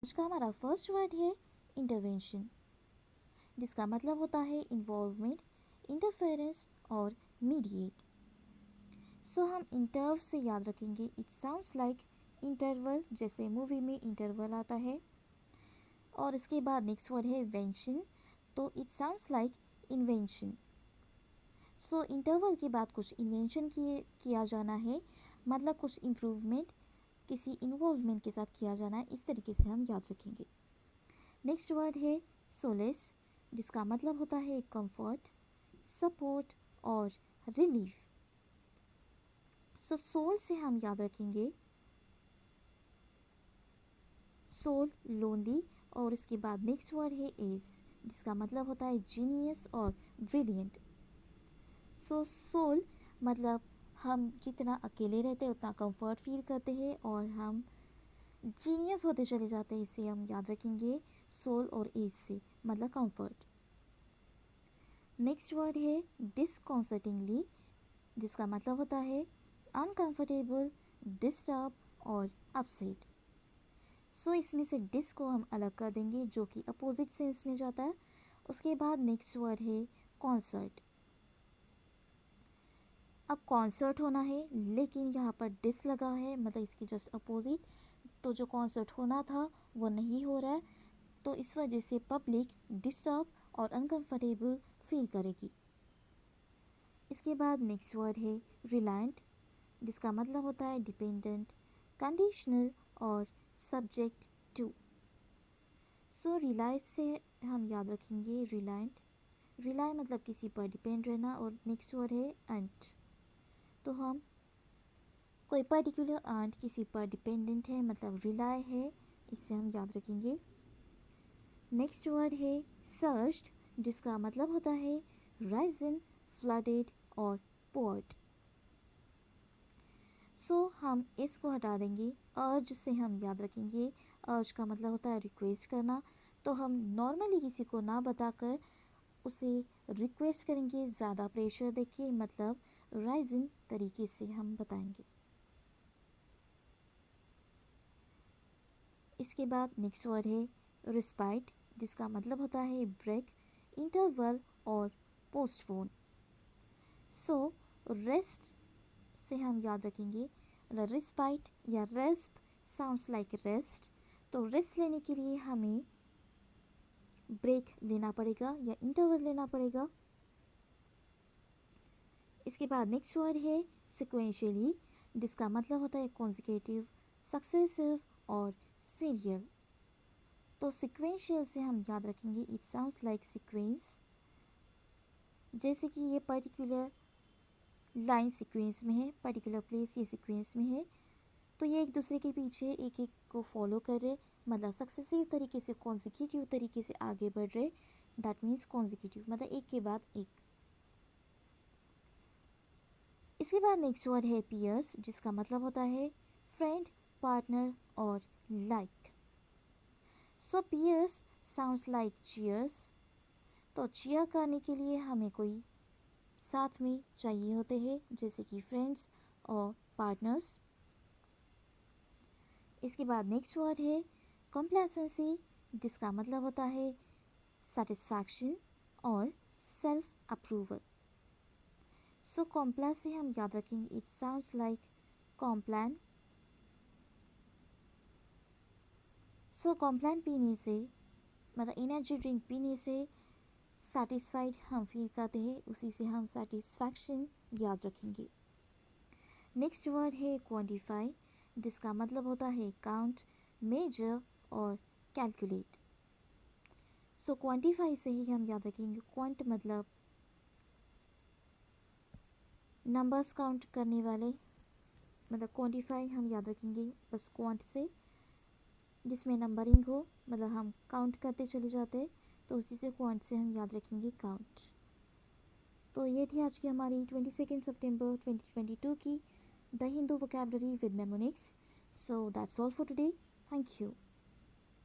आज का हमारा फर्स्ट वर्ड है इंटरवेंशन, जिसका मतलब होता है इन्वॉल्वमेंट, इंटरफेरेंस और मीडिएट। सो हम इंटर्व से याद रखेंगे, इट साउंड्स लाइक इंटरवल, जैसे मूवी में इंटरवल आता है। और इसके बाद नेक्स्ट वर्ड है वेंशन, तो it sounds like invention. So interval के बाद कुछ इन्वेंशन किया जाना है, मतलब कुछ इम्प्रूवमेंट किसी इन्वॉल्वमेंट के साथ किया जाना है, इस तरीके से हम याद रखेंगे। नेक्स्ट वर्ड है सोलेस, जिसका मतलब होता है कंफर्ट, सपोर्ट और रिलीफ। सो सोल से हम याद रखेंगे सोल, लोनली। और इसके बाद नेक्स्ट वर्ड है एस, जिसका मतलब होता है जीनियस और ब्रिलियंट। सो सोल मतलब हम जितना अकेले रहते हैं उतना कंफर्ट फील करते हैं और हम जीनियस होते चले जाते हैं, इसे हम याद रखेंगे सोल और एज से, मतलब कंफर्ट। नेक्स्ट वर्ड है डिसकॉन्सर्टिंगली, जिसका मतलब होता है अनकंफर्टेबल, डिस्टर्ब और अपसेट। सो इसमें से डिस को हम अलग कर देंगे, जो कि अपोजिट सेंस में जाता है। उसके बाद नेक्स्ट वर्ड है कॉन्सर्ट। अब कॉन्सर्ट होना है, लेकिन यहाँ पर डिस लगा है, मतलब इसकी जस्ट अपोजिट। तो जो कॉन्सर्ट होना था वो नहीं हो रहा है, तो इस वजह से पब्लिक डिस्टर्ब और अनकंफर्टेबल फील करेगी। इसके बाद नेक्स्ट वर्ड है रिलायंट, जिसका मतलब होता है डिपेंडेंट, कंडीशनल और सब्जेक्ट टू। सो रिलाय से हम याद रखेंगे रिलायंट। रिलाय मतलब किसी पर डिपेंड रहना, और नेक्स्ट वर्ड है अंट, तो हम कोई पर्टिकुलर आंट किसी पर डिपेंडेंट है, मतलब रिलाय है, इससे हम याद रखेंगे। नेक्स्ट वर्ड है सर्ज्ड, जिसका मतलब होता है राइजन, फ्लडेड और पोर्ट। सो हम इसको हटा देंगे, अर्ज से हम याद रखेंगे, अर्ज का मतलब होता है रिक्वेस्ट करना। तो हम नॉर्मली किसी को ना बताकर उसे रिक्वेस्ट करेंगे, ज़्यादा प्रेशर देके, मतलब राइजिंग तरीके से हम बताएंगे। इसके बाद नेक्स्ट वर्ड है रिस्पाइट, जिसका मतलब होता है ब्रेक, इंटरवल और पोस्टपोन। सो रेस्ट से हम याद रखेंगे, मतलब रिस्पाइट या रेस्प साउंड्स लाइक रेस्ट। तो रेस्ट लेने के लिए हमें ब्रेक लेना पड़ेगा या इंटरवल लेना पड़ेगा। इसके बाद नेक्स्ट वर्ड है सिक्वेंशियली, जिसका मतलब होता है कॉन्जिक्यूटिव, सक्सेसिव और सीरियल। तो सिक्वेंशियल से हम याद रखेंगे, इट साउंड्स लाइक सीक्वेंस, जैसे कि ये पर्टिकुलर लाइन सीक्वेंस में है, पर्टिकुलर प्लेस ये सीक्वेंस में है, तो ये एक दूसरे के पीछे एक एक को फॉलो कर रहे, मतलब सक्सेसिव तरीके से, कॉन्जिक्यूटिव तरीके से आगे बढ़ रहे। दैट मीन्स कॉन्जिक्यूटिव मतलब एक के बाद एक। इसके बाद नेक्स्ट वर्ड है पियर्स, जिसका मतलब होता है फ्रेंड, पार्टनर और लाइक। सो पियर्स साउंड्स लाइक चीयर्स। तो चीयर करने के लिए हमें कोई साथ में चाहिए होते हैं, जैसे कि फ्रेंड्स और पार्टनर्स। इसके बाद नेक्स्ट वर्ड है कॉम्प्लेसेंसी, जिसका मतलब होता है सेटिस्फैक्शन और सेल्फ अप्रूवल। सो कॉम्प्लेस से हम याद रखेंगे, it sounds like Complan. So Complan पीने से, मतलब एनर्जी ड्रिंक पीने से सेटिस्फाइड हम फील करते हैं, उसी से हम सेटिस्फैक्शन याद रखेंगे। नेक्स्ट वर्ड है क्वांटिफाई, जिसका मतलब होता है काउंट, मेजर और कैलकुलेट। सो क्वांटिफाई से ही हम याद रखेंगे, क्वांट मतलब नंबर्स काउंट करने वाले, मतलब क्वांटिफाई हम याद रखेंगे बस क्वांट से, जिसमें नंबरिंग हो, मतलब हम काउंट करते चले जाते हैं, तो उसी से क्वांट से हम याद रखेंगे काउंट। तो ये थी आज की हमारी 22 सितंबर 2022 की the Hindu vocabulary with mnemonics. So that's all for today. Thank you.